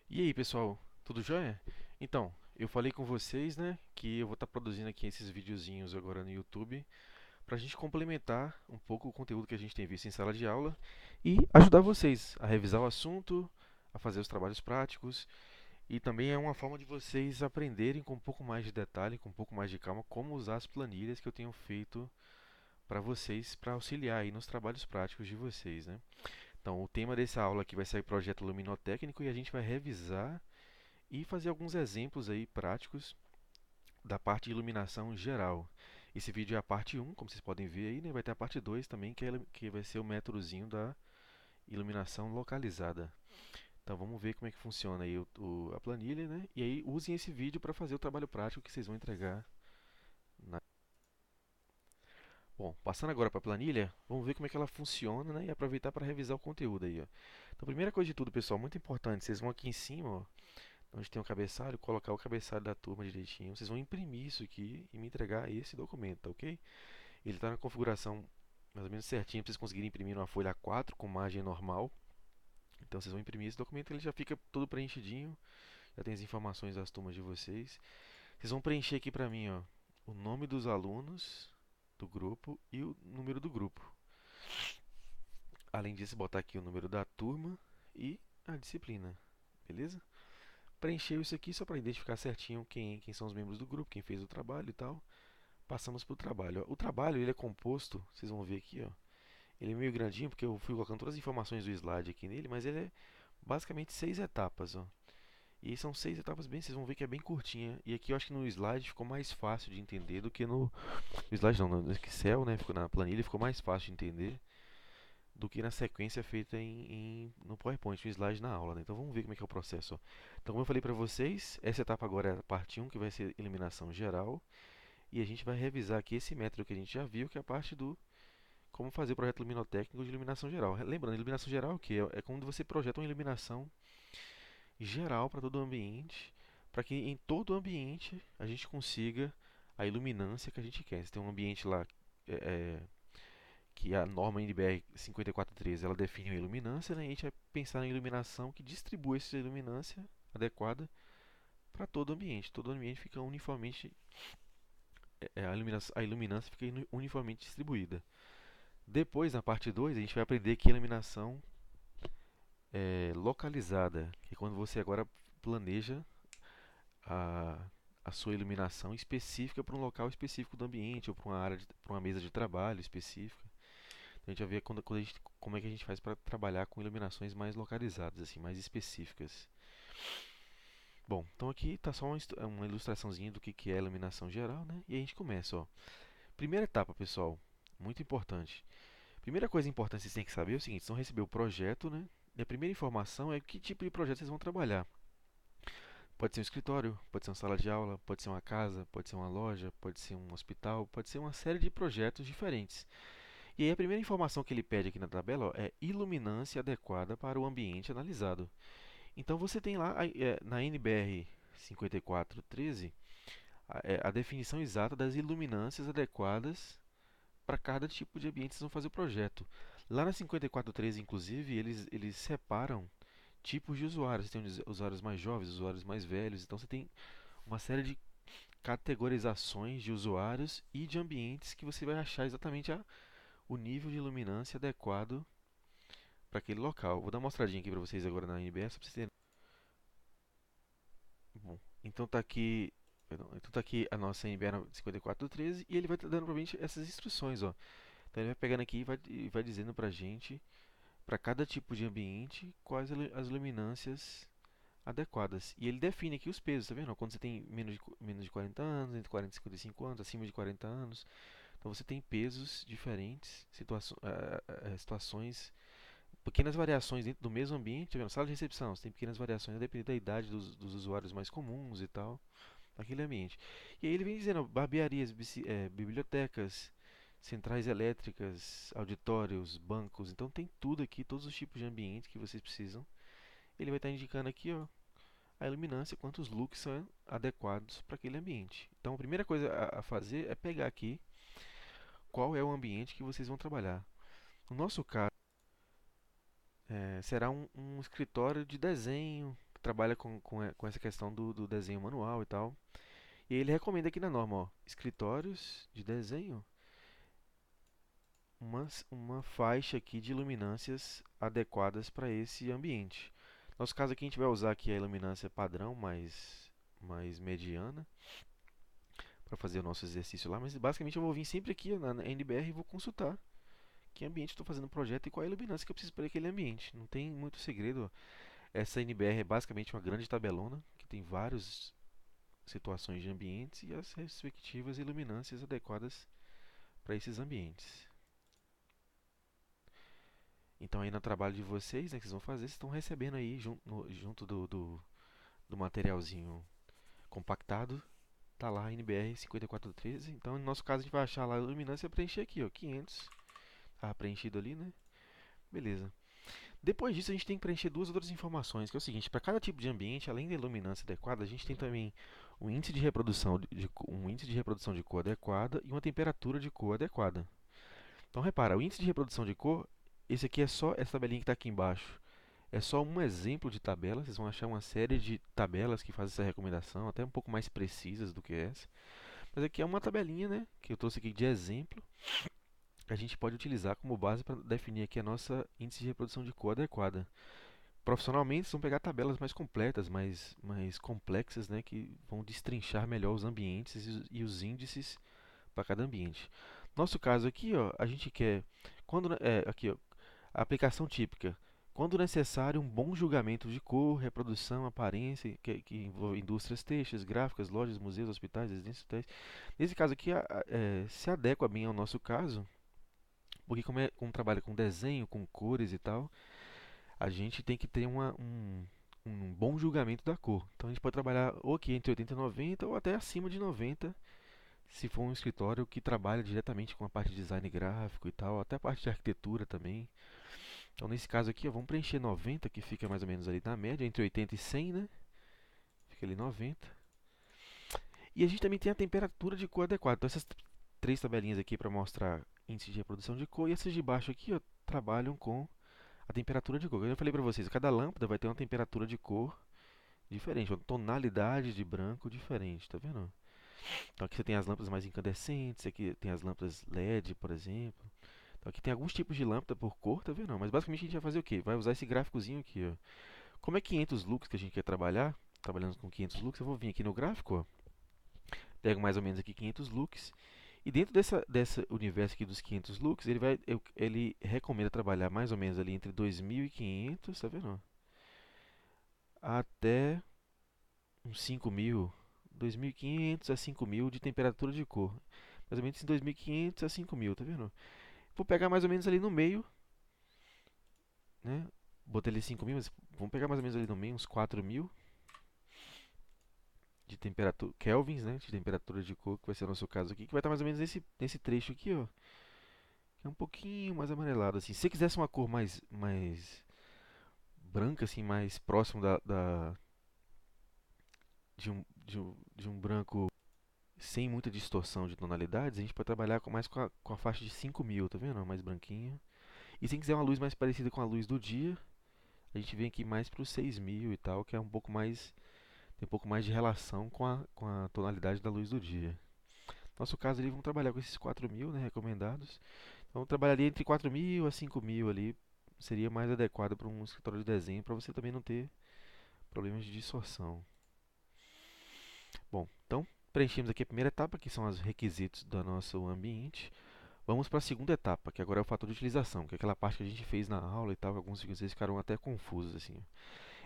E aí, pessoal, tudo jóia? Então, eu falei com vocês, né, que eu vou estar produzindo aqui esses videozinhos agora no YouTube para a gente complementar um pouco o conteúdo que a gente tem visto em sala de aula e ajudar vocês a revisar o assunto, a fazer os trabalhos práticos e também é uma forma de vocês aprenderem com um pouco mais de detalhe, com um pouco mais de calma, como usar as planilhas que eu tenho feito para vocês, para auxiliar aí nos trabalhos práticos de vocês, né? Então, o tema dessa aula aqui vai ser projeto luminotécnico e a gente vai revisar e fazer alguns exemplos aí práticos da parte de iluminação geral. Esse vídeo é a parte um, como vocês podem ver aí, né? Vai ter a parte 2 também, que vai ser o métodozinho da iluminação localizada. Então vamos ver como é que funciona aí a planilha, né? E aí usem esse vídeo para fazer o trabalho prático que vocês vão entregar. na- Bom, passando agora para a planilha, vamos ver como é que ela funciona, né? E aproveitar para revisar o conteúdo aí, ó. Então, primeira coisa de tudo, pessoal, muito importante, vocês vão aqui em cima, ó, onde tem o cabeçalho, colocar o cabeçalho da turma direitinho. Vocês vão imprimir isso aqui e me entregar esse documento, tá ok? Ele está na configuração mais ou menos certinho para vocês conseguirem imprimir numa folha A4 com margem normal. Então vocês vão imprimir esse documento, ele já fica todo preenchidinho, já tem as informações das turmas de vocês. Vocês vão preencher aqui para mim, ó, o nome dos alunos do grupo e o número do grupo. Além disso, botar aqui o número da turma e a disciplina, beleza? Preencheu isso aqui só para identificar certinho quem são os membros do grupo, quem fez o trabalho e tal. Passamos para o trabalho. Ó. O trabalho ele é composto, vocês vão ver aqui, ó. Ele é meio grandinho porque eu fui colocando todas as informações do slide aqui nele, mas ele é basicamente 6 etapas, ó. E são 6 etapas bem, vocês vão ver que é bem curtinha. E aqui eu acho que no slide ficou mais fácil de entender do que no slide não, no Excel, né? Ficou na planilha, ficou mais fácil de entender do que na sequência feita no PowerPoint, no slide na aula, né? Então vamos ver como é que é o processo, ó. Então, como eu falei para vocês, essa etapa agora é a parte um que vai ser eliminação geral. E a gente vai revisar aqui esse método que a gente já viu, que é a parte do como fazer o projeto luminotécnico de iluminação geral. Lembrando, iluminação geral é o quê? É quando você projeta uma iluminação geral para todo o ambiente, para que em todo o ambiente a gente consiga a iluminância que a gente quer. Se tem um ambiente lá é, é, que a norma NBR 5413 ela define a iluminância, né? E a gente vai pensar na iluminação que distribui essa iluminância adequada para todo o ambiente. Todo o ambiente fica uniformemente, a iluminância fica uniformemente distribuída. Depois, na parte 2 a gente vai aprender que a iluminação é localizada, que é quando você agora planeja a, a sua iluminação específica para um local específico do ambiente ou para uma área, para uma mesa de trabalho específica. Então a gente vai ver como é que a gente faz para trabalhar com iluminações mais localizadas, assim, mais específicas. Bom, então aqui está só uma ilustraçãozinha do que é a iluminação geral, né? E a gente começa, ó. Primeira etapa, pessoal, muito importante. Primeira coisa importante que vocês têm que saber é o seguinte: vocês vão receber o projeto, né? E a primeira informação é que tipo de projeto vocês vão trabalhar. Pode ser um escritório, pode ser uma sala de aula, pode ser uma casa, pode ser uma loja, pode ser um hospital, pode ser uma série de projetos diferentes. E aí a primeira informação que ele pede aqui na tabela ó, é iluminância adequada para o ambiente analisado. Então você tem lá na NBR 5413 a definição exata das iluminâncias adequadas para cada tipo de ambiente que vocês vão fazer o projeto. Lá na 5413, inclusive, eles separam tipos de usuários. Você tem usuários mais jovens, usuários mais velhos. Então você tem uma série de categorizações de usuários e de ambientes que você vai achar exatamente o nível de iluminância adequado para aquele local. Vou dar uma mostradinha aqui para vocês agora na NBS, só para vocês terem. Bom, então tá aqui, perdão, então tá aqui a nossa NBR 5413 e ele vai dando para a gente essas instruções, ó. Então ele vai pegando aqui e vai dizendo para a gente, para cada tipo de ambiente, quais as luminâncias adequadas. E ele define aqui os pesos, tá vendo? Quando você tem menos de 40 anos, entre 40 e 55 anos, acima de 40 anos. Então você tem pesos diferentes, situações, pequenas variações dentro do mesmo ambiente. Tá vendo? Sala de recepção, você tem pequenas variações a depender da idade dos usuários mais comuns e tal, naquele ambiente. E aí ele vem dizendo, ó, barbearias, bibliotecas, centrais elétricas, auditórios, bancos. Então tem tudo aqui, todos os tipos de ambiente que vocês precisam. Ele vai estar indicando aqui, ó, a iluminância, quantos looks são adequados para aquele ambiente. Então a primeira coisa a fazer é pegar aqui qual é o ambiente que vocês vão trabalhar. No nosso caso, será um escritório de desenho, trabalha com essa questão do desenho manual e tal. E ele recomenda aqui na norma, ó, escritórios de desenho, uma faixa aqui de iluminâncias adequadas para esse ambiente. No nosso caso aqui a gente vai usar aqui a iluminância padrão mais mediana para fazer o nosso exercício lá, mas basicamente eu vou vir sempre aqui na NBR e vou consultar que ambiente estou fazendo o projeto e qual é a iluminância que eu preciso para aquele ambiente. Não tem muito segredo, ó. Essa NBR é basicamente uma grande tabelona que tem várias situações de ambientes e as respectivas iluminâncias adequadas para esses ambientes. Então aí no trabalho de vocês, né, que vocês vão fazer, vocês estão recebendo aí junto do materialzinho compactado, tá lá a NBR 5413. Então no nosso caso a gente vai achar lá a iluminância e preencher aqui, ó, 500. Tá preenchido ali, né? Beleza. Depois disso a gente tem que preencher duas outras informações, que é o seguinte, para cada tipo de ambiente, além da iluminância adequada, a gente tem também um índice de reprodução um índice de reprodução de cor adequada e uma temperatura de cor adequada. Então repara, o índice de reprodução de cor, esse aqui é só essa tabelinha que está aqui embaixo. É só um exemplo de tabela, vocês vão achar uma série de tabelas que fazem essa recomendação, até um pouco mais precisas do que essa. Mas aqui é uma tabelinha, né, que eu trouxe aqui de exemplo, que a gente pode utilizar como base para definir aqui a nossa índice de reprodução de cor adequada. Profissionalmente, vocês vão pegar tabelas mais completas, mais complexas, né, que vão destrinchar melhor os ambientes os índices para cada ambiente. Nosso caso aqui, ó, a gente quer, aqui, ó, a aplicação típica. Quando necessário, um bom julgamento de cor, reprodução, aparência, que envolve indústrias têxteis, gráficas, lojas, museus, hospitais, residências, hotéis. Nesse caso aqui, se adequa bem ao nosso caso, porque como trabalha com desenho, com cores e tal, a gente tem que ter um bom julgamento da cor. Então a gente pode trabalhar ou aqui entre 80 e 90 ou até acima de 90, se for um escritório que trabalha diretamente com a parte de design gráfico e tal, até a parte de arquitetura também. Então nesse caso aqui, ó, vamos preencher 90, que fica mais ou menos ali na média, entre 80 e 100, né? Fica ali 90. E a gente também tem a temperatura de cor adequada. Então essas três tabelinhas aqui para mostrar índice de reprodução de cor, e essas de baixo aqui, ó, trabalham com a temperatura de cor. Eu já falei para vocês, cada lâmpada vai ter uma temperatura de cor diferente, uma tonalidade de branco diferente, tá vendo? Então aqui você tem as lâmpadas mais incandescentes, aqui tem as lâmpadas LED, por exemplo. Então aqui tem alguns tipos de lâmpada por cor, tá vendo? Mas basicamente a gente vai fazer o quê? Vai usar esse gráficozinho aqui, ó. Como é 500 lux que a gente quer trabalhar, trabalhando com 500 lux, eu vou vir aqui no gráfico, ó. Pego mais ou menos aqui 500 lux. E dentro dessa universo aqui dos 500 lux, ele recomenda trabalhar mais ou menos ali entre 2.500, tá vendo? Até uns 5.000, 2.500 a 5.000 de temperatura de cor. Mais ou menos em 2.500 a 5.000, tá vendo? Vou pegar mais ou menos ali no meio, né? Botei ali 5.000, mas vamos pegar mais ou menos ali no meio, uns 4.000 de temperatura, kelvins, né? De temperatura de cor, que vai ser o nosso caso aqui, que vai estar mais ou menos nesse trecho aqui, ó. Que é um pouquinho mais amarelado, assim. Se você quisesse uma cor mais branca, assim, mais próximo de um branco sem muita distorção de tonalidades, a gente pode trabalhar com a faixa de 5.000, tá vendo? Mais branquinha. E se quiser uma luz mais parecida com a luz do dia, a gente vem aqui mais para os 6.000 e tal, que é tem um pouco mais de relação com a tonalidade da luz do dia. No nosso caso ali, vamos trabalhar com esses 4.000, né, recomendados. Então, eu trabalharia entre 4.000 a 5.000 ali, seria mais adequado para um escritório de desenho, para você também não ter problemas de distorção. Bom, então preenchemos aqui a primeira etapa, que são os requisitos do nosso ambiente. Vamos para a segunda etapa, que agora é o fator de utilização, que é aquela parte que a gente fez na aula e tal, que alguns de vocês ficaram até confusos assim.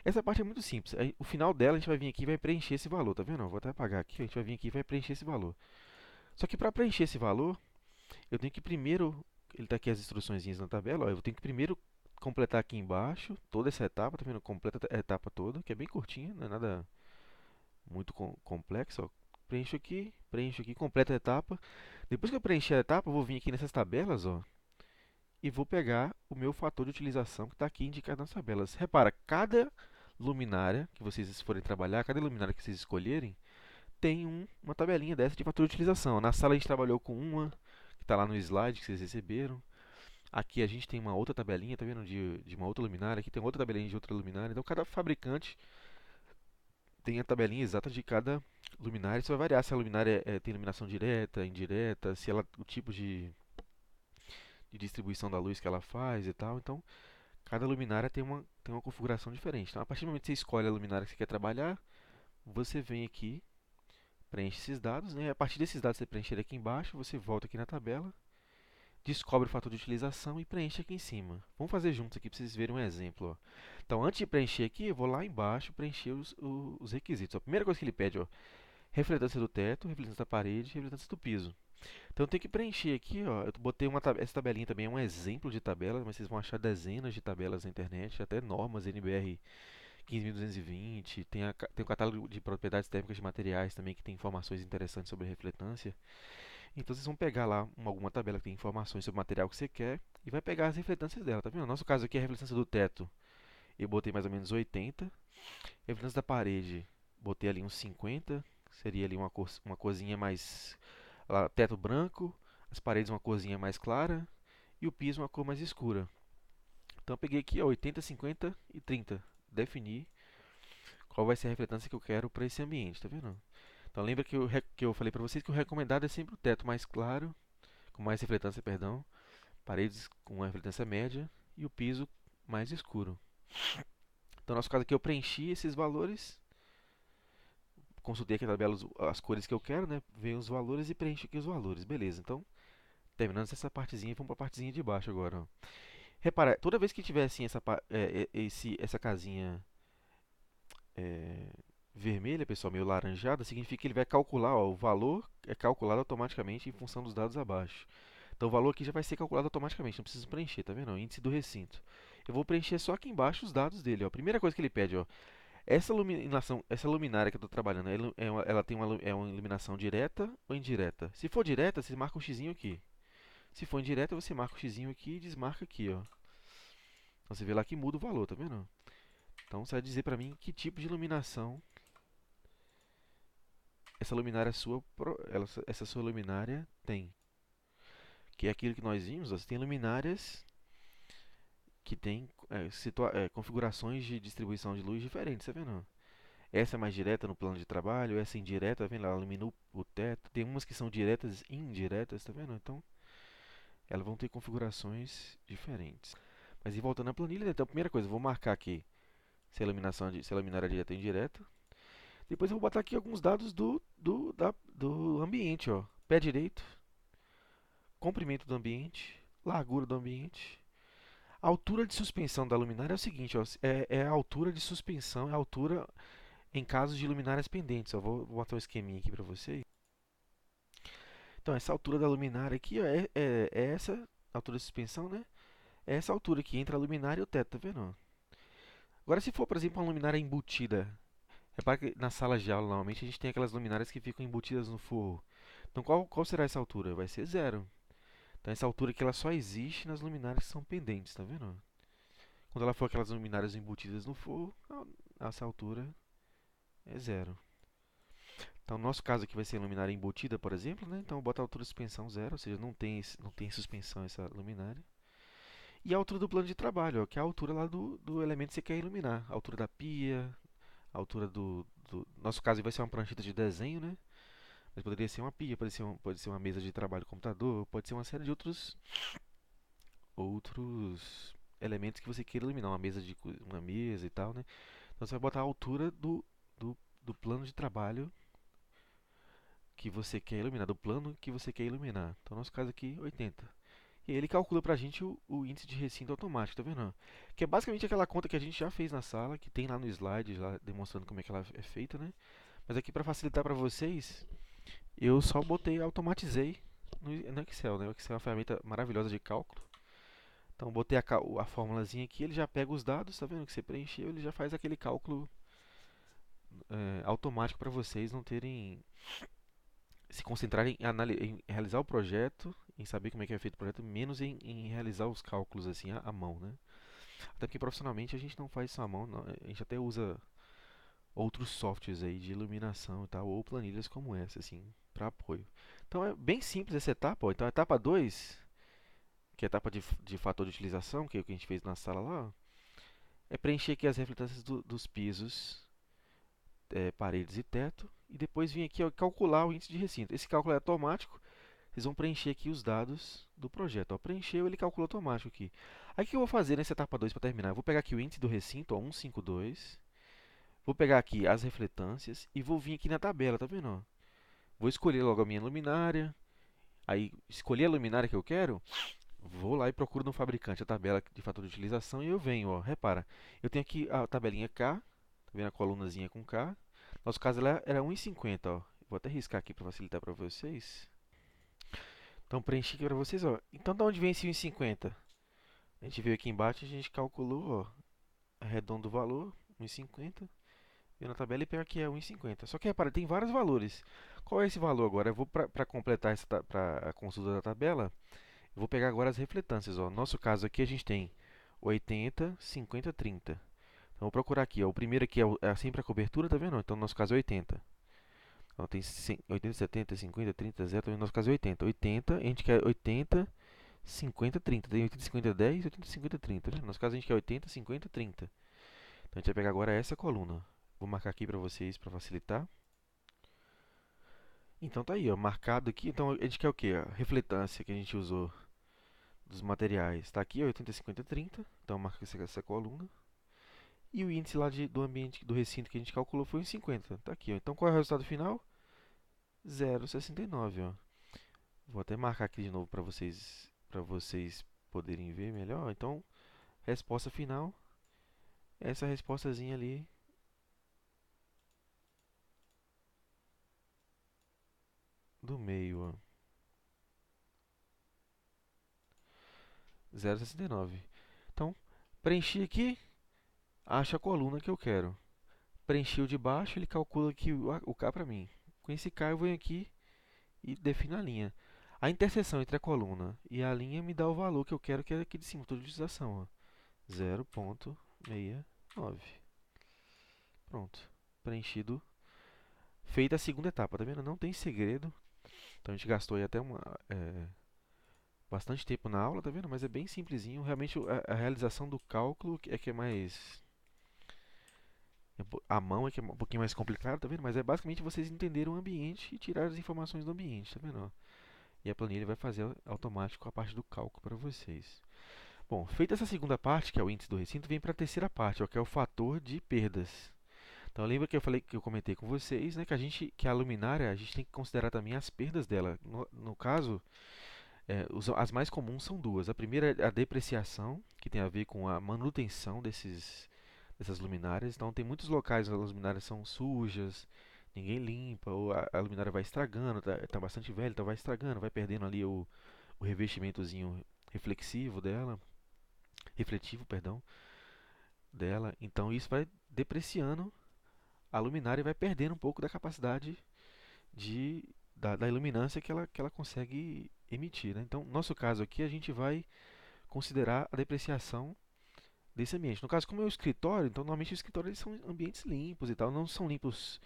Essa parte é muito simples. O final dela a gente vai vir aqui e vai preencher esse valor, tá vendo? Vou até apagar aqui, a gente vai vir aqui e vai preencher esse valor. Só que para preencher esse valor, eu tenho que primeiro, ele está aqui as instruções na tabela, ó, eu tenho que primeiro completar aqui embaixo toda essa etapa, tá vendo? Completa a etapa toda, que é bem curtinha, não é nada muito complexo, ó. Preencho aqui, completa a etapa. Depois que eu preencher a etapa, eu vou vir aqui nessas tabelas, ó, e vou pegar o meu fator de utilização que está aqui indicado nas tabelas. Repara, cada luminária que vocês forem trabalhar, cada luminária que vocês escolherem, tem uma tabelinha dessa de fator de utilização. Na sala a gente trabalhou com uma, que está lá no slide que vocês receberam. Aqui a gente tem uma outra tabelinha, tá vendo? De uma outra luminária. Aqui tem outra tabelinha de outra luminária. Então cada fabricante tem a tabelinha exata de cada luminária. Isso vai variar se a luminária tem iluminação direta, indireta, se ela, o tipo de distribuição da luz que ela faz e tal. Então, cada luminária tem uma configuração diferente. Então, a partir do momento que você escolhe a luminária que você quer trabalhar, você vem aqui, preenche esses dados, né? A partir desses dados que você preencher aqui embaixo, você volta aqui na tabela, descobre o fator de utilização e preenche aqui em cima. Vamos fazer juntos aqui para vocês verem um exemplo. Ó. Então, antes de preencher aqui, eu vou lá embaixo preencher os requisitos. A primeira coisa que ele pede, ó, refletância do teto, refletância da parede, refletância do piso. Então, eu tenho que preencher aqui, ó, eu botei essa tabelinha também é um exemplo de tabela, mas vocês vão achar dezenas de tabelas na internet, até normas NBR 15.220, tem o catálogo de propriedades térmicas de materiais também que tem informações interessantes sobre refletância. Então vocês vão pegar lá alguma tabela que tem informações sobre o material que você quer e vai pegar as refletâncias dela, tá vendo? No nosso caso aqui a refletância do teto, eu botei mais ou menos 80. Refletância da parede, botei ali uns 50, seria ali uma corzinha mais lá, teto branco, as paredes uma corzinha mais clara e o piso uma cor mais escura. Então eu peguei aqui ó, 80, 50 e 30. Defini qual vai ser a refletância que eu quero para esse ambiente, tá vendo? Então lembra que eu falei para vocês que o recomendado é sempre o teto mais claro, com mais refletância, perdão, paredes com uma refletância média e o piso mais escuro. Então, no nosso caso aqui, eu preenchi esses valores, consultei aqui a tabela as cores que eu quero, né? Veio os valores e preenchi aqui os valores. Beleza, então, terminando essa partezinha, vamos para a partezinha de baixo agora. Ó. Repara, toda vez que tiver assim essa casinha é, vermelha, pessoal, meio laranjada, significa que ele vai calcular, ó, o valor é calculado automaticamente em função dos dados abaixo. Então o valor aqui já vai ser calculado automaticamente, não preciso preencher, tá vendo? O índice do recinto. Eu vou preencher só aqui embaixo os dados dele, ó. A primeira coisa que ele pede, ó, essa iluminação, essa luminária que eu estou trabalhando, ela tem uma iluminação direta ou indireta? Se for direta, você marca um xizinho aqui. Se for indireta, você marca um xizinho aqui e desmarca aqui, ó. Então você vê lá que muda o valor, tá vendo? Então você vai dizer para mim que tipo de iluminação essa luminária sua, essa sua luminária tem. Que é aquilo que nós vimos, ó, você tem luminárias que tem configurações de distribuição de luz diferentes, tá vendo? Essa é mais direta no plano de trabalho, essa é indireta, tá vendo? Ela ilumina o teto. Tem umas que são diretas e indiretas, tá vendo? Então, elas vão ter configurações diferentes. Mas e voltando à planilha, né? Então, a primeira coisa, eu vou marcar aqui se a luminária é direta ou indireta. Depois eu vou botar aqui alguns dados do ambiente, ó. Pé direito, comprimento do ambiente, largura do ambiente. A altura de suspensão da luminária é o seguinte, ó, é a altura de suspensão, é a altura em casos de luminárias pendentes. Eu vou botar um esqueminha aqui para vocês. Então, essa altura da luminária aqui ó, é essa altura de suspensão, né? É essa altura aqui entre a luminária e o teto, tá vendo? Agora, se for, por exemplo, uma luminária embutida, repara que nas salas de aula, normalmente, a gente tem aquelas luminárias que ficam embutidas no forro. Então, qual será essa altura? Vai ser zero. Então, essa altura aqui ela só existe nas luminárias que são pendentes, tá vendo? Quando ela for aquelas luminárias embutidas no forro, essa altura é zero. Então, no nosso caso aqui vai ser luminária embutida, por exemplo, né? Então, bota a altura de suspensão zero, ou seja, não tem suspensão essa luminária. E a altura do plano de trabalho, ó, que é a altura lá do elemento que você quer iluminar. A altura da pia, a altura no nosso caso vai ser uma prancheta de desenho, né? Mas poderia ser uma pia, pode ser uma mesa de trabalho computador, pode ser uma série de outros elementos que você queira iluminar, uma mesa e tal, né? Então você vai botar a altura do plano de trabalho que você quer iluminar, do plano que você quer iluminar. Então, no nosso caso aqui, 80. E aí ele calcula pra gente o índice de recinto automático, tá vendo? Que é basicamente aquela conta que a gente já fez na sala, que tem lá no slide, lá demonstrando como é que ela é feita, né? Mas aqui para facilitar para vocês, eu só automatizei no Excel, né? O Excel é uma ferramenta maravilhosa de cálculo. Então, botei a formulazinha aqui, ele já pega os dados, tá vendo? Que você preencheu, ele já faz aquele cálculo automático para vocês não terem se concentrarem em realizar o projeto, em saber como é que é feito o projeto, menos em realizar os cálculos assim à mão, né? Até porque profissionalmente a gente não faz isso à mão, não, a gente até usa outros softwares aí de iluminação e tal, ou planilhas como essa, assim, para apoio. Então é bem simples essa etapa, ó. Então a etapa 2, que é a etapa de fator de utilização, que é o que a gente fez na sala lá, ó, é preencher aqui as refletâncias dos pisos paredes e teto. E depois vim aqui, ó, calcular o índice de recinto. Esse cálculo é automático. Vocês vão preencher aqui os dados do projeto. Ó, preencheu, ele calcula automático aqui. Aí o que eu vou fazer nessa etapa 2 para terminar? Eu vou pegar aqui o índice do recinto, ó, 152. Vou pegar aqui as refletâncias e vou vir aqui na tabela, tá vendo? Ó? Vou escolher logo a minha luminária. Aí, escolher a luminária que eu quero. Vou lá e procuro no fabricante a tabela de fator de utilização e eu venho, ó, repara. Eu tenho aqui a tabelinha K, tá vendo a colunazinha com K? No nosso caso ela era 1,50, ó. Vou até riscar aqui para facilitar para vocês. Então preenchi aqui para vocês, ó. Então de onde vem esse 1,50? A gente veio aqui embaixo, a gente calculou, ó, arredonda o valor, 1,50. Veio na tabela e pega aqui é 1,50. Só que repara, tem vários valores. Qual é esse valor agora? Eu vou para completar para a consulta da tabela. Eu vou pegar agora as refletâncias. Ó. No nosso caso aqui a gente tem 80, 50, 30. Então vou procurar aqui. Ó. O primeiro aqui é sempre a cobertura, tá vendo? Então no nosso caso é 80. Então tem 80, 70, 50, 30, 0. No nosso caso é 80. 80, a gente quer 80, 50, 30. Tem 80, 50, 10, 80, 50, 30. Tá vendo? No nosso caso a gente quer 80, 50, 30. Então a gente vai pegar agora essa coluna. Vou marcar aqui para vocês para facilitar. Então tá aí, ó, marcado aqui. Então a gente quer o que? A refletância que a gente usou dos materiais. Está aqui, 80, 50, 30. Então marca essa coluna. E o índice lá do ambiente, do recinto que a gente calculou foi em 50. Está aqui, ó. Então qual é o resultado final? 0,69, ó. Vou até marcar aqui de novo para vocês poderem ver melhor. Então, resposta final, essa respostazinha ali do meio, ó. 0,69. Então, preenchi aqui, acha a coluna que eu quero. Preenchi o de baixo, ele calcula aqui o K para mim. Com esse K eu venho aqui e defino a linha. A interseção entre a coluna e a linha me dá o valor que eu quero, que é aqui de cima, toda a utilização. 0,69. Pronto. Preenchido. Feita a segunda etapa, tá vendo? Não tem segredo. Então a gente gastou aí até bastante tempo na aula, tá vendo? Mas é bem simplesinho. Realmente a realização do cálculo é que é mais. A mão é que é um pouquinho mais complicado, tá vendo? Mas é basicamente vocês entenderem o ambiente e tirar as informações do ambiente, tá vendo? E a planilha vai fazer automático a parte do cálculo para vocês. Bom, feita essa segunda parte, que é o índice do recinto, vem para a terceira parte, ó, que é o fator de perdas. Então lembra que eu falei que eu comentei com vocês, né, que a luminária a gente tem que considerar também as perdas dela. No caso, as mais comuns são duas. A primeira é a depreciação, que tem a ver com a manutenção dessas luminárias. Então tem muitos locais onde as luminárias são sujas, ninguém limpa, ou a luminária vai estragando, tá bastante velha, então vai estragando, vai perdendo ali o revestimentozinho reflexivo dela, refletivo, perdão, dela. Então isso vai depreciando a luminária e vai perdendo um pouco da capacidade da iluminância que ela consegue emitir, né? Então, no nosso caso aqui, a gente vai considerar a depreciação desse ambiente. No caso, como é o escritório, então normalmente os escritórios são ambientes limpos e tal, não são limpos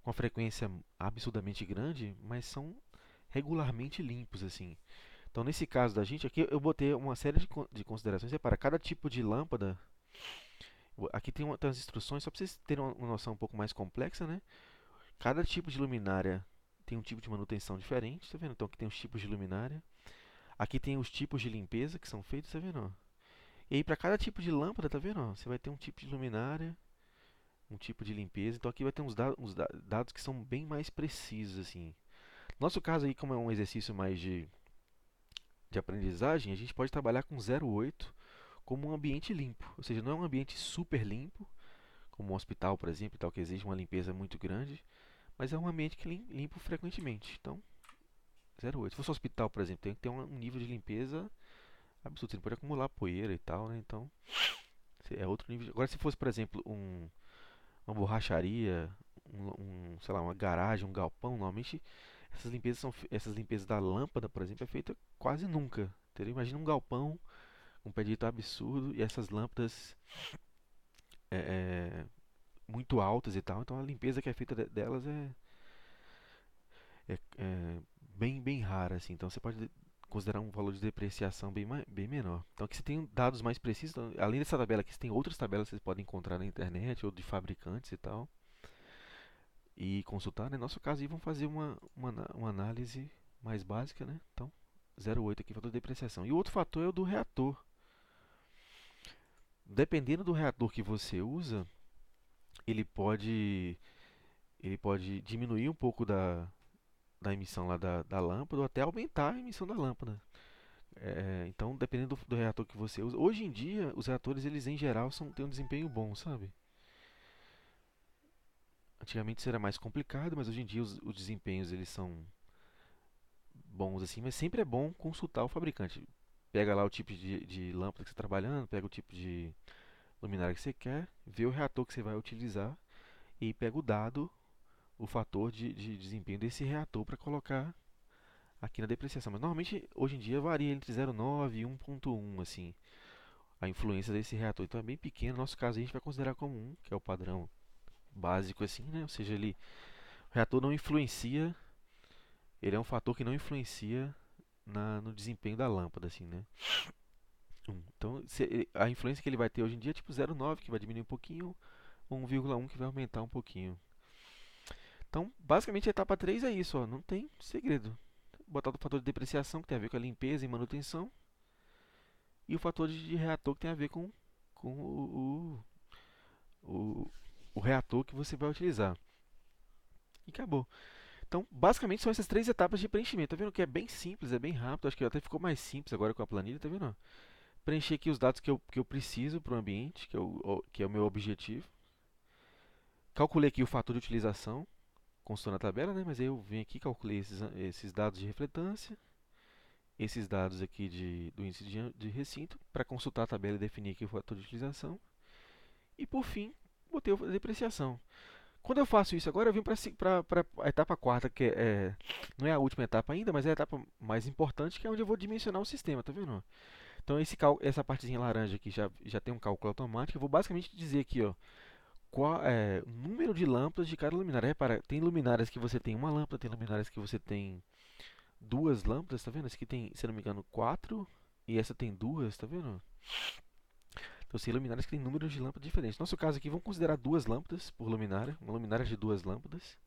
com uma frequência absurdamente grande, mas são regularmente limpos assim. Então, nesse caso da gente, aqui eu botei uma série de considerações. Para cada tipo de lâmpada, aqui tem as instruções, só para vocês terem uma noção um pouco mais complexa, né? Cada tipo de luminária tem um tipo de manutenção diferente, tá vendo? Então aqui tem os tipos de luminária. Aqui tem os tipos de limpeza que são feitos, tá vendo? E aí para cada tipo de lâmpada, tá vendo? Você vai ter um tipo de luminária, um tipo de limpeza. Então aqui vai ter uns dados que são bem mais precisos, assim. No nosso caso aí, como é um exercício mais de aprendizagem, a gente pode trabalhar com 0,8 como um ambiente limpo. Ou seja, não é um ambiente super limpo, como um hospital, por exemplo, tal, que exige uma limpeza muito grande, mas é um ambiente que limpo frequentemente. Então, 0,8. Se fosse um hospital, por exemplo, tem que ter um nível de limpeza absurdo. Você não pode acumular poeira e tal, né? Então, é outro nível. Agora, se fosse, por exemplo, uma borracharia, sei lá, uma garagem, um galpão, normalmente essas limpezas da lâmpada, por exemplo, é feita quase nunca. Entendeu? Imagina um galpão, um pedito absurdo e essas lâmpadas é, é, muito altas e tal. Então, a limpeza que é feita delas é bem rara, assim. Então, você pode considerar um valor de depreciação bem menor. Então aqui você tem dados mais precisos. Então, além dessa tabela aqui, você tem outras tabelas que vocês podem encontrar na internet ou de fabricantes e tal. e consultar, né? No nosso caso, aí vamos fazer uma análise mais básica, né? Então, 0,8 aqui, fator de depreciação. E o outro fator é o do reator. Dependendo do reator que você usa, ele pode, ele pode diminuir um pouco da emissão lá da lâmpada ou até aumentar a emissão da lâmpada. Então, dependendo do reator que você usa. Hoje em dia, os reatores, eles em geral, têm um desempenho bom, sabe? Antigamente isso era mais complicado, mas hoje em dia os desempenhos eles são bons assim, mas sempre é bom consultar o fabricante. Pega lá o tipo de lâmpada que você está trabalhando, pega o tipo de luminária que você quer, vê o reator que você vai utilizar e pega o dado, o fator de desempenho desse reator para colocar aqui na depreciação. Mas normalmente hoje em dia varia entre 0,9 e 1,1 assim, a influência desse reator. Então é bem pequeno, no nosso caso a gente vai considerar como 1, que é o padrão básico assim, né? Ou seja, o reator não influencia, ele é um fator que não influencia no desempenho da lâmpada, assim, né? Então, a influência que ele vai ter hoje em dia é tipo 0,9, que vai diminuir um pouquinho, 1,1 que vai aumentar um pouquinho. Então, basicamente, a etapa 3 é isso, ó, não tem segredo. Botar o fator de depreciação, que tem a ver com a limpeza e manutenção, e o fator de reator, que tem a ver com o, o reator que você vai utilizar. E acabou. Então, basicamente, são essas três etapas de preenchimento. Tá vendo que é bem simples, é bem rápido. Acho que até ficou mais simples agora com a planilha, tá vendo? Preencher aqui os dados que eu preciso para o ambiente, que é o meu objetivo. Calculei aqui o fator de utilização, constou na tabela, né? Mas aí eu venho aqui, calculei esses dados de refletância, esses dados aqui do índice de recinto, para consultar a tabela e definir aqui o fator de utilização. E por fim, botei a depreciação. Quando eu faço isso agora, eu vim para a etapa quarta, que não é a última etapa ainda, mas é a etapa mais importante, que é onde eu vou dimensionar o sistema, tá vendo? Então essa partezinha laranja aqui já tem um cálculo automático. Eu vou basicamente dizer aqui, ó, qual é o número de lâmpadas de cada luminária. Repara, tem luminárias que você tem uma lâmpada, tem luminárias que você tem duas lâmpadas, tá vendo? Essa aqui tem, se não me engano, quatro e essa tem duas, tá vendo? Então, são luminárias que têm números de lâmpadas diferentes. No nosso caso aqui, vamos considerar duas lâmpadas por luminária, uma luminária de duas lâmpadas.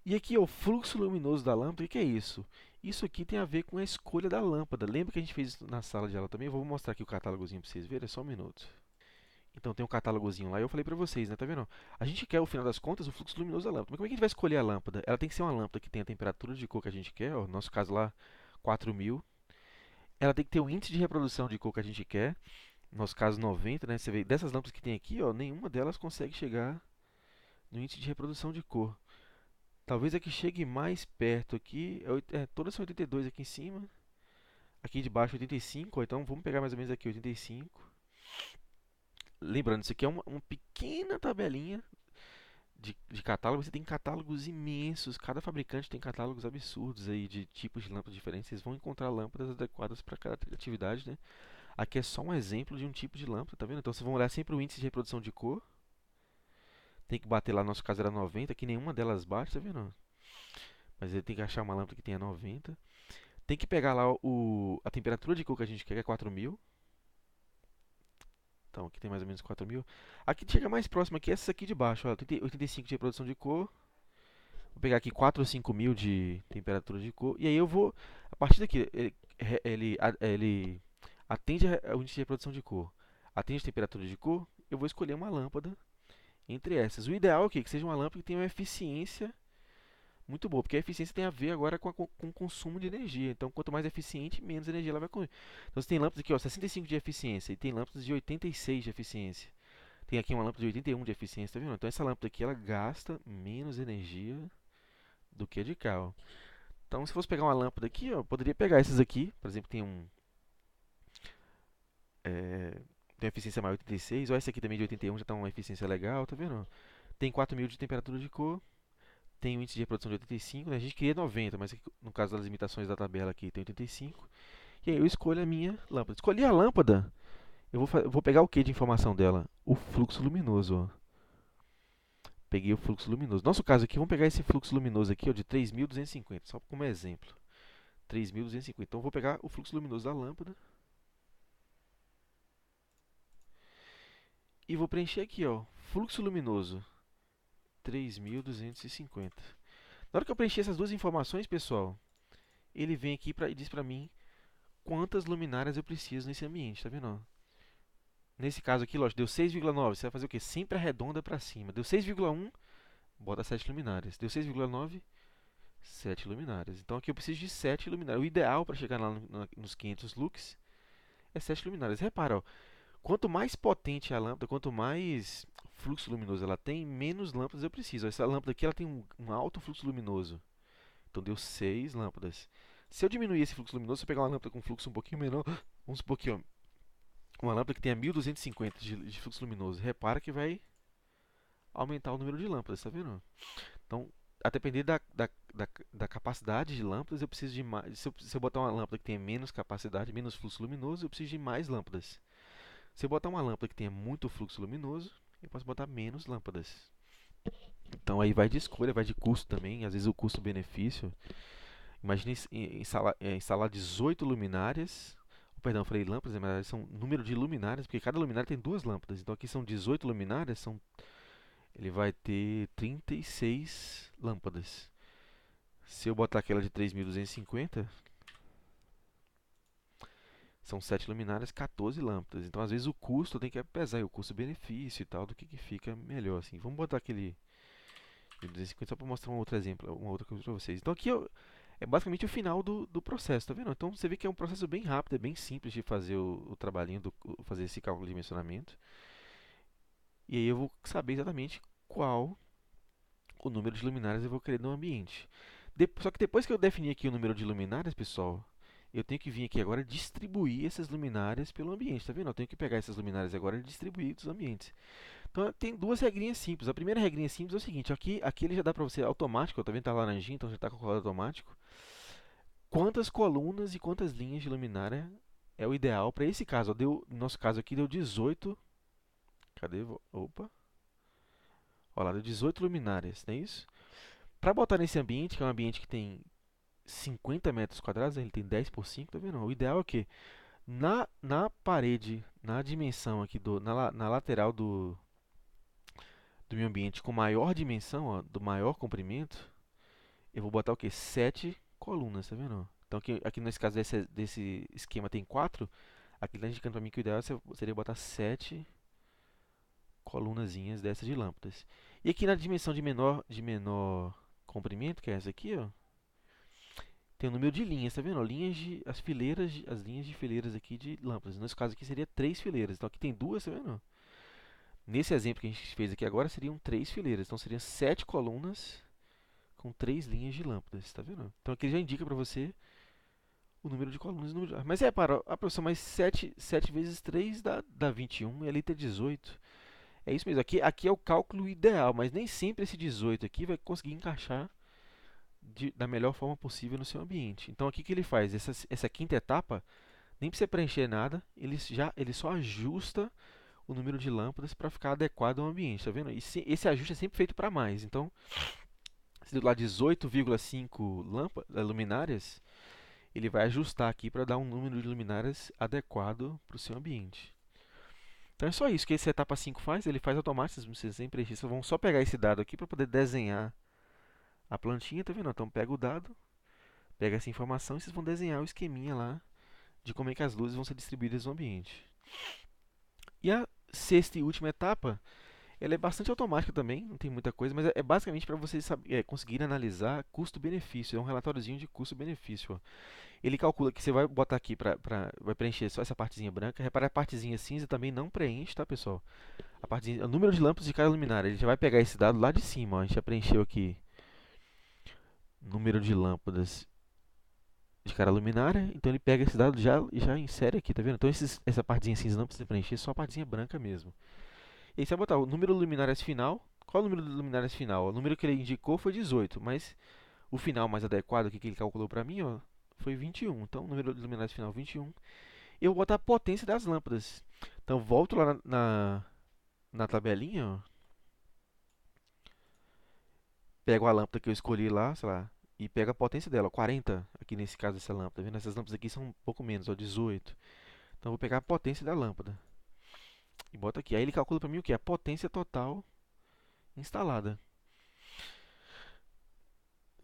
E aqui, ó, o fluxo luminoso da lâmpada, o que é isso? Isso aqui tem a ver com a escolha da lâmpada. Lembra que a gente fez isso na sala de aula também? Eu vou mostrar aqui o catálogozinho para vocês verem, é só um minuto. Então tem um catálogozinho lá e eu falei para vocês, né? Tá vendo? A gente quer, ao final das contas, o fluxo luminoso da lâmpada. Mas como é que a gente vai escolher a lâmpada? Ela tem que ser uma lâmpada que tenha a temperatura de cor que a gente quer, ó, no nosso caso lá, 4000. Ela tem que ter o índice de reprodução de cor que a gente quer, no nosso caso 90, né? Você vê, dessas lâmpadas que tem aqui, ó, nenhuma delas consegue chegar no índice de reprodução de cor. Talvez a que chegue mais perto aqui, todas são 82 aqui em cima, aqui de baixo 85, ó, então vamos pegar mais ou menos aqui 85. Lembrando, isso aqui é uma pequena tabelinha de catálogo. Você tem catálogos imensos, cada fabricante tem catálogos absurdos aí de tipos de lâmpadas diferentes. Vocês vão encontrar lâmpadas adequadas para cada atividade, né? Aqui é só um exemplo de um tipo de lâmpada, tá vendo? Então vocês vão olhar sempre o índice de reprodução de cor. Tem que bater lá, no nosso caso era 90, aqui nenhuma delas bate, tá vendo? Mas ele tem que achar uma lâmpada que tenha 90. Tem que pegar lá a temperatura de cor que a gente quer, que é 4000. Então aqui tem mais ou menos 4000. Aqui chega mais próximo aqui, essa aqui de baixo, ó, 85 de reprodução de cor. Vou pegar aqui 4 ou 5000 de temperatura de cor. E aí eu vou, a partir daqui, ele atende ao índice de reprodução de cor. Atende a temperatura de cor, eu vou escolher uma lâmpada entre essas. O ideal é o quê? Que seja uma lâmpada que tenha uma eficiência muito boa, porque a eficiência tem a ver agora com o consumo de energia. Então, quanto mais eficiente, menos energia ela vai consumir. Então, você tem lâmpadas aqui, ó, 65 de eficiência e tem lâmpadas de 86 de eficiência. Tem aqui uma lâmpada de 81 de eficiência, tá vendo? Então, essa lâmpada aqui ela gasta menos energia do que a de cá, ó. Então, se fosse pegar uma lâmpada aqui, ó, poderia pegar essas aqui, por exemplo, tem uma eficiência maior 86, ou essa aqui também de 81 já está uma eficiência legal, tá vendo? Tem 4000 de temperatura de cor, tem um índice de reprodução de 85, né? A gente queria 90, mas aqui, no caso das limitações da tabela aqui tem 85. E aí eu escolho a minha lâmpada. Escolhi a lâmpada, eu vou pegar o que de informação dela? O fluxo luminoso, ó. Peguei o fluxo luminoso. No nosso caso aqui, vamos pegar esse fluxo luminoso aqui, ó, de 3250, só como exemplo. 3250. Então, eu vou pegar o fluxo luminoso da lâmpada e vou preencher aqui, ó, fluxo luminoso 3.250. Na hora que eu preencher essas duas informações, pessoal, ele vem aqui e diz para mim quantas luminárias eu preciso nesse ambiente, tá vendo? Ó? Nesse caso aqui, lógico, deu 6,9. Você vai fazer o quê? Sempre arredonda para cima. Deu 6,1, bota 7 luminárias. Deu 6,9, 7 luminárias. Então aqui eu preciso de 7 luminárias. O ideal para chegar lá nos 500 lux é 7 luminárias. Repara, ó, quanto mais potente é a lâmpada, quanto mais fluxo luminoso ela tem, menos lâmpadas eu preciso. Essa lâmpada aqui ela tem um alto fluxo luminoso. Então deu 6 lâmpadas. Se eu diminuir esse fluxo luminoso, se eu pegar uma lâmpada com fluxo um pouquinho menor, vamos supor aqui, ó, uma lâmpada que tenha 1250 de fluxo luminoso, repara que vai aumentar o número de lâmpadas, tá vendo? Então, a depender da capacidade de lâmpadas, eu preciso de mais. Se eu botar uma lâmpada que tenha menos capacidade, menos fluxo luminoso, eu preciso de mais lâmpadas. Se eu botar uma lâmpada que tenha muito fluxo luminoso, eu posso botar menos lâmpadas. Então aí vai de escolha, vai de custo também. Às vezes o custo-benefício. Imagine instalar 18 luminárias. Perdão, eu falei lâmpadas, mas são número de luminárias, porque cada luminária tem duas lâmpadas. Então aqui são 18 luminárias, ele vai ter 36 lâmpadas. Se eu botar aquela de 3.250, são 7 luminárias, 14 lâmpadas. Então, às vezes, o custo tem que pesar, o custo-benefício e tal, do que fica melhor. Assim. Vamos botar aquele de 250 só para mostrar um outro exemplo, uma outra coisa para vocês. Então, aqui é basicamente o final do processo, tá vendo? Então, você vê que é um processo bem rápido, é bem simples de fazer o trabalhinho, fazer esse cálculo de dimensionamento. E aí eu vou saber exatamente qual o número de luminárias eu vou querer no ambiente. Só que depois que eu definir aqui o número de luminárias, pessoal, eu tenho que vir aqui agora distribuir essas luminárias pelo ambiente, tá vendo? Eu tenho que pegar essas luminárias agora e distribuir dos ambientes. Então tem duas regrinhas simples. A primeira regrinha simples é o seguinte, aqui ele já dá para você automático, tá vendo? Tá laranjinha, então já está calculado automático. Quantas colunas e quantas linhas de luminária é o ideal para esse caso? No nosso caso aqui deu 18. Cadê? Opa. Olha lá, deu 18 luminárias, não é isso? Para botar nesse ambiente, que é um ambiente que tem 50 metros quadrados, ele tem 10 por 5, tá vendo? O ideal é que na parede, na dimensão aqui, na lateral do meu ambiente com maior dimensão, ó, do maior comprimento, eu vou botar o que? 7 colunas, tá vendo? Então aqui nesse caso desse esquema tem 4, aqui está indicando para mim que o ideal seria botar 7 colunazinhas dessas de lâmpadas. E aqui na dimensão de menor comprimento, que é essa aqui, ó, tem o número de linhas, tá vendo? As linhas de fileiras aqui de lâmpadas. Nesse caso aqui seria 3 fileiras. Então aqui tem duas, tá vendo? Nesse exemplo que a gente fez aqui agora seriam 3 fileiras. Então seriam 7 colunas com 3 linhas de lâmpadas, tá vendo? Então aqui já indica para você o número de colunas. Mas professor, mas 7 vezes 3 dá 21 e ali tem 18. É isso mesmo, aqui é o cálculo ideal, mas nem sempre esse 18 aqui vai conseguir encaixar da melhor forma possível no seu ambiente. Então aqui que ele faz? Essa quinta etapa, nem precisa preencher nada, ele só ajusta o número de lâmpadas para ficar adequado ao ambiente, tá vendo? Esse ajuste é sempre feito para mais. Então, se deu lá 18,5 luminárias, ele vai ajustar aqui para dar um número de luminárias adequado para o seu ambiente. Então é só isso que essa etapa 5 faz, ele faz automático, vocês sem preencher, vocês vão só pegar esse dado aqui para poder desenhar a plantinha, tá vendo? Então pega o dado, pega essa informação e vocês vão desenhar o esqueminha lá de como é que as luzes vão ser distribuídas no ambiente. E a sexta e última etapa, ela é bastante automática também, não tem muita coisa, mas é basicamente para vocês conseguirem analisar custo-benefício. É um relatóriozinho de custo-benefício. Ó. Ele calcula que você vai botar aqui, vai preencher só essa partezinha branca. Repara, a partezinha cinza também não preenche, tá, pessoal? O número de lâmpadas de cada luminária. Ele já vai pegar esse dado lá de cima. Ó. A gente já preencheu aqui número de lâmpadas de cada luminária. Então ele pega esse dado e já insere aqui, tá vendo? Então essa partezinha cinza não precisa preencher, só a partezinha branca mesmo. E aí você vai botar o número de luminárias final. Qual é o número de luminárias final? O número que ele indicou foi 18, mas o final mais adequado aqui que ele calculou para mim, ó, foi 21. Então, o número de luminárias final 21. Eu vou botar a potência das lâmpadas. Então, volto lá na tabelinha, ó, pego a lâmpada que eu escolhi lá, sei lá, e pego a potência dela, ó, 40, aqui nesse caso dessa lâmpada. Tá vendo? Essas lâmpadas aqui são um pouco menos, ó, 18. Então, eu vou pegar a potência da lâmpada e boto aqui. Aí ele calcula para mim o que? A potência total instalada.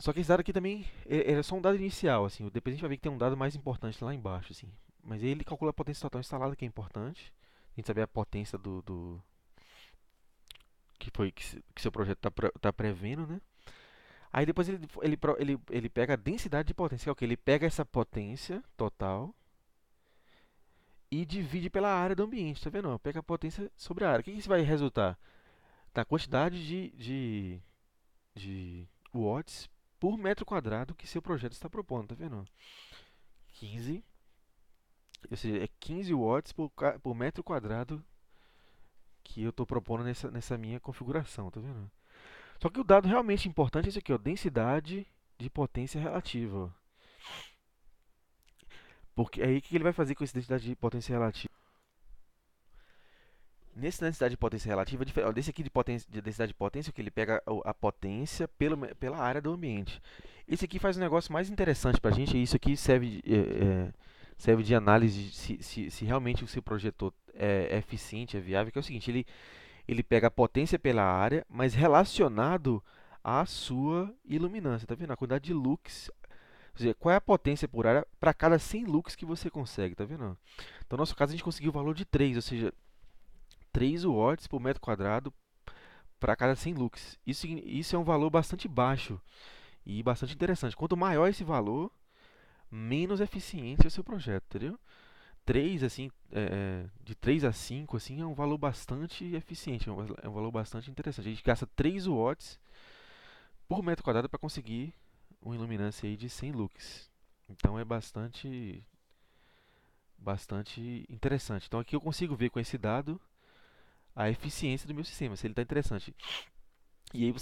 Só que esse dado aqui também é só um dado inicial, assim. Depois a gente vai ver que tem um dado mais importante lá embaixo, assim. Mas aí ele calcula a potência total instalada, que é importante. A gente saber a potência do que seu projeto tá prevendo, né? Aí depois ele pega a densidade de potência, que é o que? Ele pega essa potência total e divide pela área do ambiente, tá vendo? Pega a potência sobre a área. O que isso vai resultar? Na quantidade de watts por metro quadrado que seu projeto está propondo, tá vendo? 15, ou seja, é 15 watts por metro quadrado que eu estou propondo nessa minha configuração, tá vendo? Só que o dado realmente importante é esse aqui, ó, densidade de potência relativa. Ó. Porque aí o que ele vai fazer com essa densidade de potência relativa? Nesse densidade de potência relativa, desse aqui de densidade de potência, que ele pega a potência pela área do ambiente. Esse aqui faz um negócio mais interessante para a gente, e isso aqui serve de análise se realmente o seu projeto é eficiente, é viável, que é o seguinte, ele pega a potência pela área, mas relacionado à sua iluminância, tá vendo? A quantidade de lux, ou seja, qual é a potência por área para cada 100 lux que você consegue, tá vendo? Então, no nosso caso, a gente conseguiu o valor de 3, ou seja, 3 watts por metro quadrado para cada 100 lux. Isso é um valor bastante baixo e bastante interessante. Quanto maior esse valor, menos eficiente é o seu projeto, entendeu? 3 assim, de 3 a 5 assim, é um valor bastante eficiente, é um valor bastante interessante. A gente gasta 3 watts por metro quadrado para conseguir uma iluminância aí de 100 lux. Então é bastante interessante. Então aqui eu consigo ver com esse dado a eficiência do meu sistema, se ele está interessante. E aí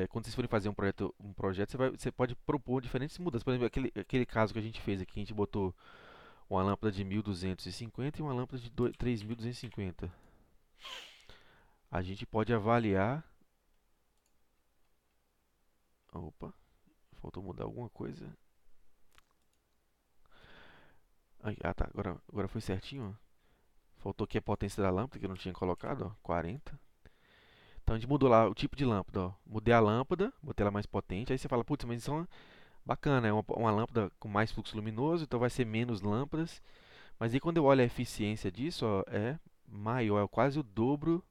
quando vocês forem fazer um projeto você pode propor diferentes mudanças. Por exemplo, aquele caso que a gente fez aqui, a gente botou uma lâmpada de 1250 e uma lâmpada de 3250. A gente pode avaliar. Opa, faltou mudar alguma coisa. Ah, tá, agora foi certinho. Ó. Faltou aqui a potência da lâmpada que eu não tinha colocado, ó, 40. Então a gente mudou lá o tipo de lâmpada, ó. Mudei a lâmpada, botei ela mais potente. Aí você fala, putz, mas isso é bacana, é uma lâmpada com mais fluxo luminoso, então vai ser menos lâmpadas. Mas aí quando eu olho a eficiência disso, ó, é maior, é quase o dobro,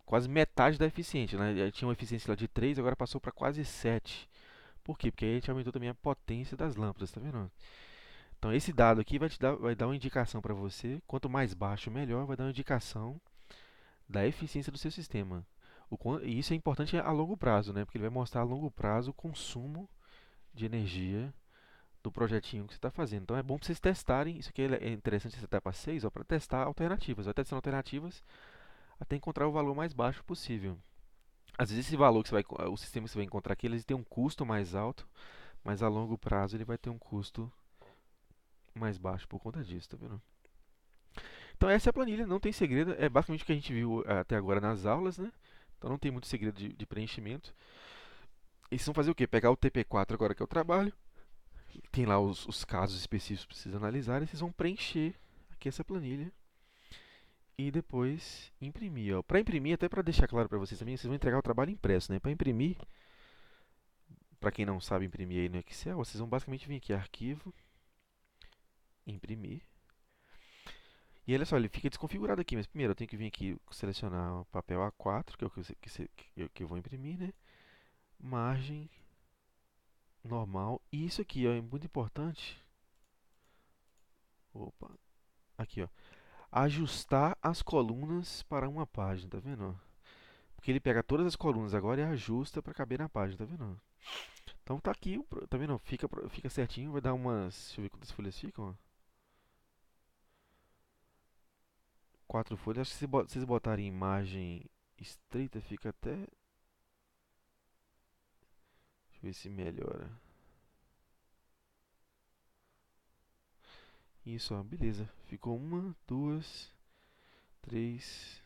quase metade da eficiência, né? Tinha uma eficiência lá de 3, agora passou para quase 7. Por quê? Porque aí a gente aumentou também a potência das lâmpadas, tá vendo? Então esse dado aqui vai dar uma indicação para você, quanto mais baixo melhor, vai dar uma indicação da eficiência do seu sistema. E isso é importante a longo prazo, né? Porque ele vai mostrar a longo prazo o consumo de energia do projetinho que você está fazendo. Então é bom para vocês testarem. Isso aqui é interessante essa etapa 6 para testar alternativas. Vai testando alternativas até encontrar o valor mais baixo possível. Às vezes esse valor o sistema que você vai encontrar aqui, ele tem um custo mais alto, mas a longo prazo ele vai ter um custo mais baixo por conta disso, tá vendo? Então essa é a planilha, não tem segredo, é basicamente o que a gente viu até agora nas aulas, né? Então não tem muito segredo de preenchimento. E vocês vão fazer o quê? Pegar o TP4 agora que é o trabalho, tem lá os casos específicos que precisam analisar, e vocês vão preencher aqui essa planilha e depois imprimir. Para imprimir, até para deixar claro para vocês também, vocês vão entregar o trabalho impresso, né? Para imprimir, para quem não sabe imprimir aí no Excel, vocês vão basicamente vir aqui, arquivo, imprimir. E olha só, ele fica desconfigurado aqui, mas primeiro eu tenho que vir aqui selecionar o papel A4, que é o que eu vou imprimir, né? Margem normal. E isso aqui, ó, é muito importante. Opa, aqui, ó. Ajustar as colunas para uma página, tá vendo? Porque ele pega todas as colunas agora e ajusta para caber na página, tá vendo? Então tá aqui, tá vendo? Fica certinho, vai dar umas, deixa eu ver quantas folhas ficam, ó. 4 folhas. Acho que se vocês botarem imagem estreita, fica até, deixa eu ver se melhora. Isso, ó, beleza. Ficou uma, duas, três,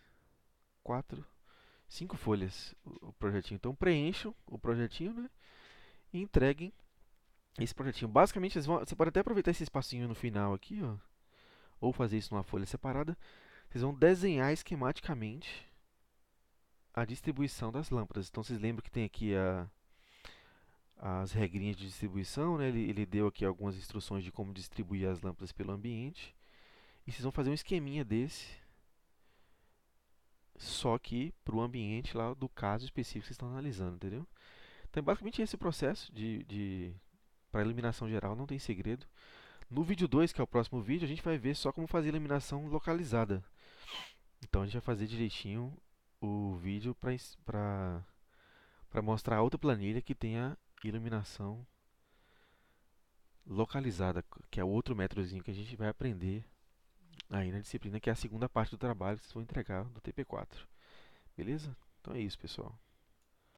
quatro, 5 folhas o projetinho. Então preencham o projetinho, né? E entreguem esse projetinho. Basicamente, você pode até aproveitar esse espacinho no final aqui, ó, ou fazer isso numa folha separada. Vocês vão desenhar esquematicamente a distribuição das lâmpadas. Então vocês lembram que tem aqui as regrinhas de distribuição, né? Ele deu aqui algumas instruções de como distribuir as lâmpadas pelo ambiente. E vocês vão fazer um esqueminha desse, só que para o ambiente lá do caso específico que vocês estão analisando, entendeu? Então é basicamente esse o processo para eliminação geral, não tem segredo. No vídeo 2, que é o próximo vídeo, a gente vai ver só como fazer eliminação localizada. Então a gente vai fazer direitinho o vídeo para mostrar outra planilha que tem a iluminação localizada, que é o outro métodozinho que a gente vai aprender aí na disciplina, que é a segunda parte do trabalho que vocês vão entregar do TP4. Beleza? Então é isso, pessoal.